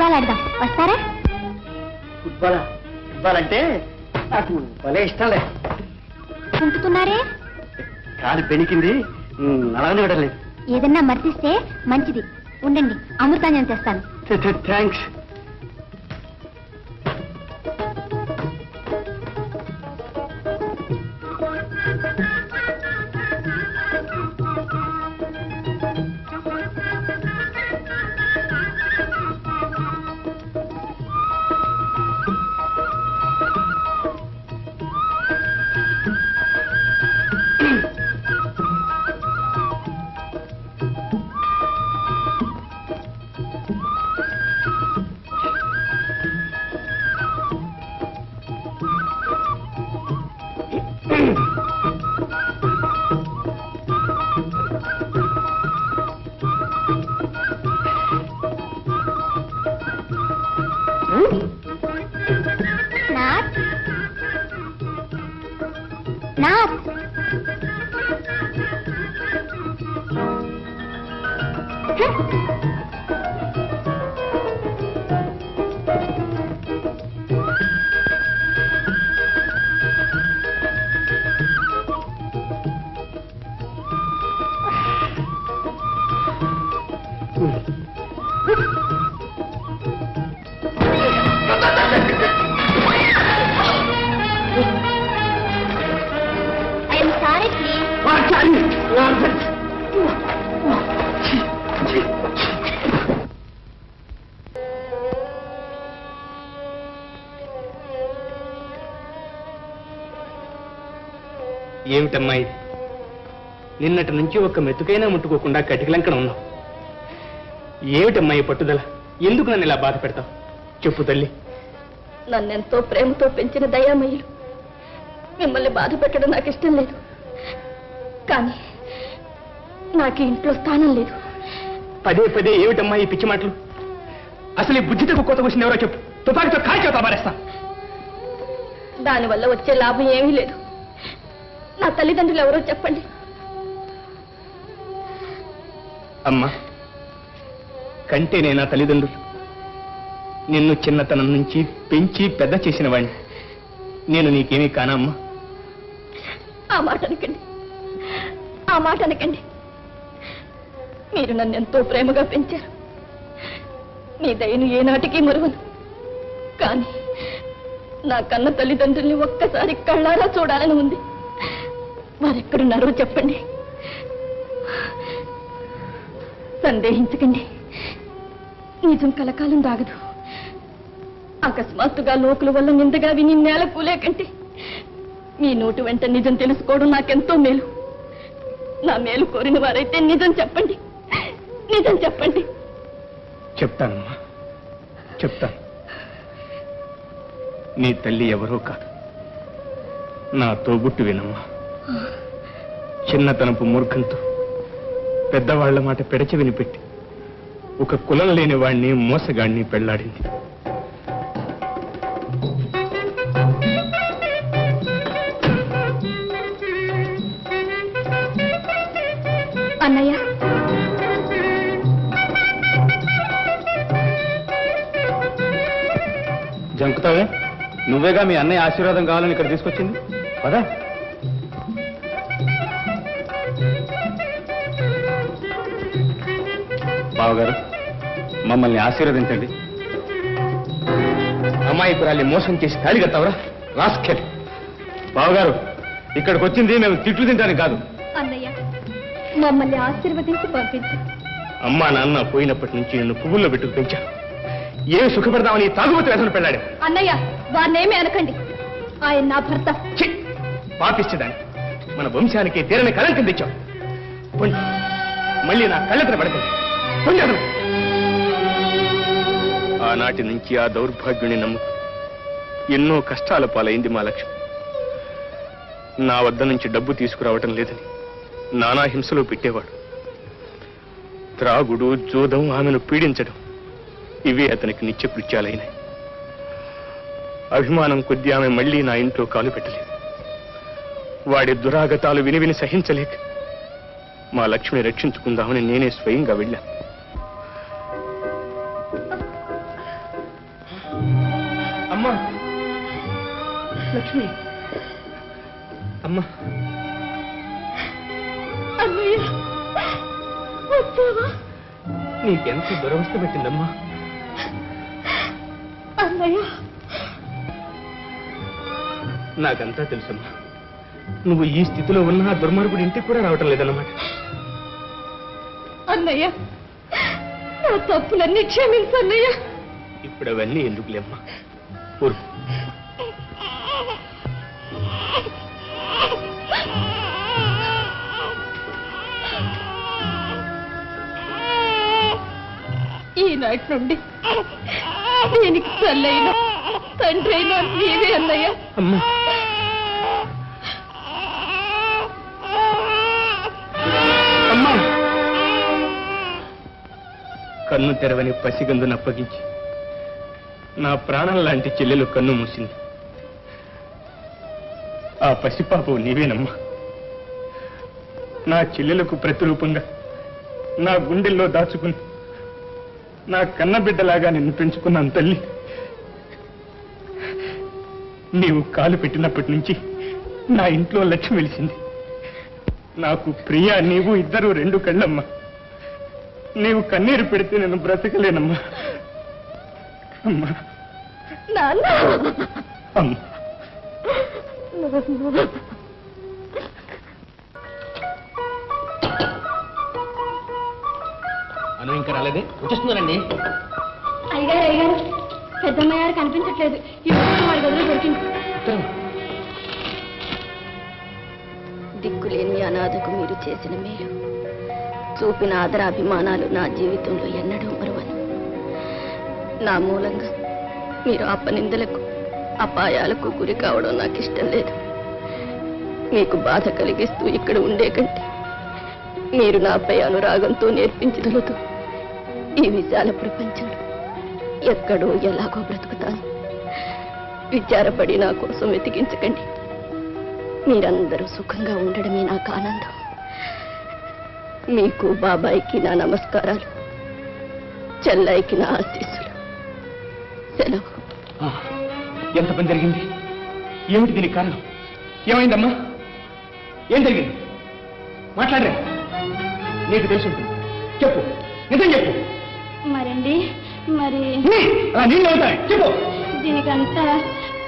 Football ఆడదాం, వస్తారా? Football అంటే నాకు భలే ఇష్టంలే. కుంటున్నారే? కాలు పెణికింది, అలానే విడలేదు. ఏదన్నా మర్చిస్తే మంచిది. ఉండండి, అమృతాంజనం చేస్తాను. థ్యాంక్స్. ఏమిటమ్మా ఇది? నిన్నటి నుంచి ఒక్క మెతుకైనా ముట్టుకోకుండా కటికలంకణ ఉన్నావు. ఏమిటమ్మా ఈ పట్టుదల? ఎందుకు నన్ను ఇలా బాధ పెడతావు? చెప్పు తల్లి. నన్నెంతో ప్రేమతో పెంచిన దయామయ్యులు మిమ్మల్ని బాధ పెట్టడం నాకు ఇష్టం లేదు. కానీ నాకు ఇంట్లో స్థానం లేదు. పదే పదే ఏమిటమ్మా ఈ పిచ్చి మాటలు? అసలు ఈ బుద్ధితో కొత్త వచ్చింది ఎవరో చెప్పు. తుపాకితో కాల్చేతా మారేస్తా. దానివల్ల వచ్చే లాభం ఏమీ లేదు. నా తల్లిదండ్రులు ఎవరో చెప్పండి. అమ్మా, కంటేనే నా తల్లిదండ్రులు. నిన్ను చిన్నతనం నుంచి పెంచి పెద్ద చేసిన వాడిని. నేను నీకేమీ కానమ్మా. ఆ మాట అనకండి, ఆ మాట అనకండి. మీరు నన్ను ఎంతో ప్రేమగా పెంచారు. మీ దయను ఏనాటికి మరువను. కానీ నా కన్న తల్లిదండ్రుల్ని ఒక్కసారి కళ్ళారా చూడాలని ఉంది. వారెక్కడున్నారో చెప్పండి. సందేహించకండి, నిజం కలకాలం రాగదు. అకస్మాత్తుగా లోకుల వల్ల నిందగా విని నేల కూలే కంటే మీ నోటి వెంట నిజం తెలుసుకోవడం నాకెంతో మేలు. నా మేలు కోరిన వారైతే నిజం చెప్పండి, నిజం చెప్పండి. చెప్తానమ్మా, చెప్తాను. నీ తల్లి ఎవరో కాదు, నా తోబుట్టు వినమ్మా. చిన్నతనపు మూర్ఖంతో పెద్దవాళ్ల మాట పెడచె వినిపెట్టి ఒక కులం లేని వాణ్ణి మోసగాణ్ణి పెళ్లాడింది. అన్నయ్య, జంకుతావే? నువ్వేగా మీ అన్నయ్య ఆశీర్వాదం కావాలని ఇక్కడ తీసుకొచ్చింది. పదా. బావగారు, మమ్మల్ని ఆశీర్వదించండి. అమ్మాయిపురాల్ని మోసం చేసి తాళి కడతావరా రాస్కెల్. బావగారు, ఇక్కడికి వచ్చింది మేము తిట్లు తింటానికి కాదు. అన్నయ్య, మమ్మల్ని ఆశీర్వదించి పంపించు. అమ్మా నాన్న పోయినప్పటి నుంచి నన్ను పువ్వుల్లో పెట్టుకు పెంచాను. ఏమి సుఖపెడదామని తాగుబోతు వేసలు పెళ్ళాడు. అన్నయ్య, వారినేమీ అనకండి. ఆయన నా భర్త. పాపిస్తేదాన్ని మన వంశానికి తీరని కళంకం తెచ్చావు. మళ్ళీ నా కళ్ళెత్తన పడకండి. ఆనాటి నుంచి ఆ దౌర్భాగ్యుని నమ్ము ఎన్నో కష్టాల పాలైంది మా లక్ష్మి. నా వద్ద నుంచి డబ్బు తీసుకురావటం లేదని నానా హింసలో పెట్టేవాడు. త్రాగుడు, జోదం, ఆమెను పీడించడం ఇవే అతనికి నిత్యకృత్యాలైనాయి. అభిమానం కొద్దీ ఆమె మళ్లీ నా ఇంట్లో కాలు పెట్టలేదు. వాడి దురాగతాలు విని విని సహించలేక మా లక్ష్మిని రక్షించుకుందామని నేనే స్వయంగా వెళ్ళాను. లక్ష్మి అమ్మా అన్నయ్య వచ్చావా? నీకెంత దురవస్థ పెట్టిందమ్మా. అన్నయ్య నాకంతా తెలుసమ్మా. నువ్వు ఈ స్థితిలో ఉన్న దుర్మార్గుడి ఇంటికి కూడా రావటం లేదన్నమాట. అన్నయ్య నా తప్పులన్నీ క్షమించన్నయ్య. ఇప్పుడు అవన్నీ ఎందుకులేమ్మా. ఊరు ఈనాటి నుండి దీనికి తల్లైన తండ్రి అయినా నీవే అన్నయ్య. అమ్మా అమ్మా కన్ను తెరవని పసిగందును అప్పగించి నా ప్రాణం లాంటి చెల్లెలు కన్ను మూసింది. ఆ పసిపాపవు నీవేనమ్మా. నా చెల్లెలకు ప్రతిరూపంగా నా గుండెల్లో దాచుకుని నా కన్నబిడ్డలాగా నిన్ను పెంచుకున్నాను తల్లి. నీవు కాలు పెట్టినప్పటి నుంచి నా ఇంట్లో లక్ష్మి వెలిసింది. నాకు ప్రియ నీవు ఇద్దరు రెండు కళ్ళమ్మా. నీవు కన్నీరు పెడితే నేను బ్రతకలేనమ్మా. అమ్మా నాన్న అమ్మా అను ఇంకా రాలేదే? వచ్చేస్తున్నారండి. అయ్యగారు అయ్యగారు పెద్దమ్మ గారు కనిపించట్లేదు. ఈ ఉత్తరం వాడి గదిలో దొరికింది. దిక్కులేని అనాథకు మీరు చేసిన మేలు, చూపిన ఆదరాభిమానాలు నా జీవితంలో ఎన్నడూ మరువను. నా మూలంగా మీరు అపనిందలకు అపాయాలకు గురి కావడం నాకు ఇష్టం లేదు. మీకు బాధ కలిగిస్తూ ఇక్కడ ఉండే కంటే మీరు నాపై అనురాగంతో నేర్పించగలదు ఈ విశాల ప్రపంచంలో ఎక్కడో ఎలాగో బ్రతుకుతాను. విచారపడి నా కోసం వెతికించకండి. మీరందరూ సుఖంగా ఉండడమే నాకు ఆనందం. మీకు బాబాయికి నా నమస్కారాలు, చెల్లాయికి నా ఆశీస్సులు. సెలవు. ఎంత పని జరిగింది? ఏమిటి దీనికి కారణం? ఏమైందమ్మా? ఏం జరిగింది? మాట్లాడరే. నీకు తెలిసి ఉంటుంది. చెప్పు, నిజం చెప్పు. మరండి మరి నీళ్ళు అవుతాయి. చెప్పు. దీనికంతా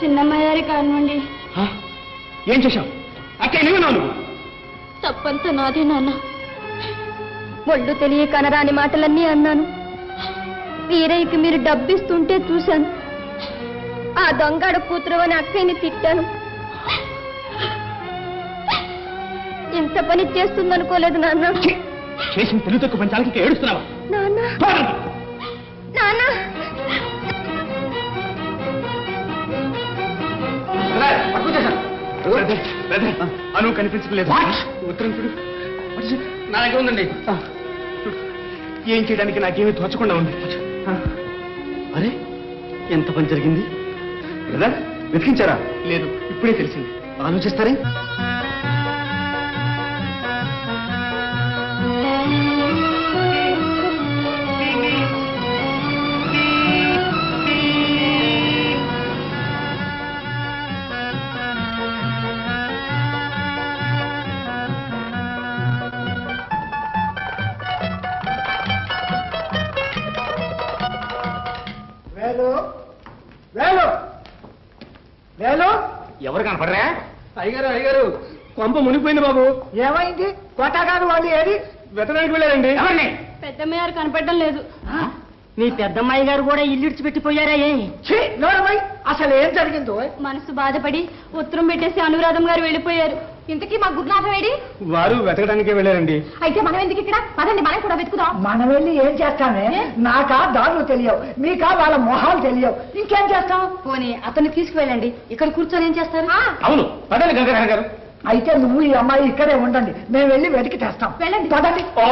చిన్నమ్మ గారి కారణండి. ఏం చేశావు? అక్క నువ్వు తప్పంతా నాదే నాన్న. ఒళ్ళు తెలియక అనరాని మాటలన్నీ అన్నాను. వీరయ్యకి మీరు డబ్బిస్తుంటే చూశాను. ఆ దొంగడు కూతురు అని అక్కయ్యని తిట్టాను. ఇంత పని చేస్తుందనుకోలేదు నాన్న. చేసిన తెలుగు తక్కువ పంచాలకి ఏడుస్తున్నావా? నాన్న నాన్న అను కనిపించలేదు. ఉత్తరం చూడు. నా దగ్గర ఉందండి. ఏం చేయడానికి నాకేమీ తోచకుండా ఉంది. అరే ఎంత పని జరిగింది కదా? వెతికించారా? లేదు, ఇప్పుడే తెలిసింది. ఆలోచిస్తారే. ఎవరు కనపడరా? అయ్యగారు అయ్యగారు కొంప మునిగిపోయింది బాబు. ఏమైంది? కోటాగారు వాళ్ళు ఏది? వెతడానికి వెళ్ళారండి. ఎవరిని? పెద్దమ్మ గారు కనపడడం లేదు. మీ పెద్దమ్మాయి గారు కూడా ఇల్లు ఇడిచిపెట్టిపోయారా? అసలు ఏం జరిగిందో? మనసు బాధపడి ఉత్తరం పెట్టేసి అనురాధం గారు వెళ్ళిపోయారు. ఇంతకీ మా గురునాథం ఏడి? వారు వెతకడానికే వెళ్ళారండి. అయితే మనం ఎందుకు ఇక్కడ? పదండి మనం కూడా వెతుకుదాం. మనం వెళ్ళి ఏం చేస్తామే? నాకా దారులు తెలియవు, మీకా వాళ్ళ మొహాలు తెలియవు, ఇంకేం చేస్తాం? పోనీ అతన్ని తీసుకువెళ్ళండి. ఇక్కడ కూర్చొని ఏం చేస్తారు? అవును, పదండి గంగారావు గారు. అయితే నువ్వు ఈ అమ్మాయి ఇక్కడే ఉండండి, మేము వెళ్ళి వెతికి తెస్తాం. వెళ్ళండి. పదండి. ఓ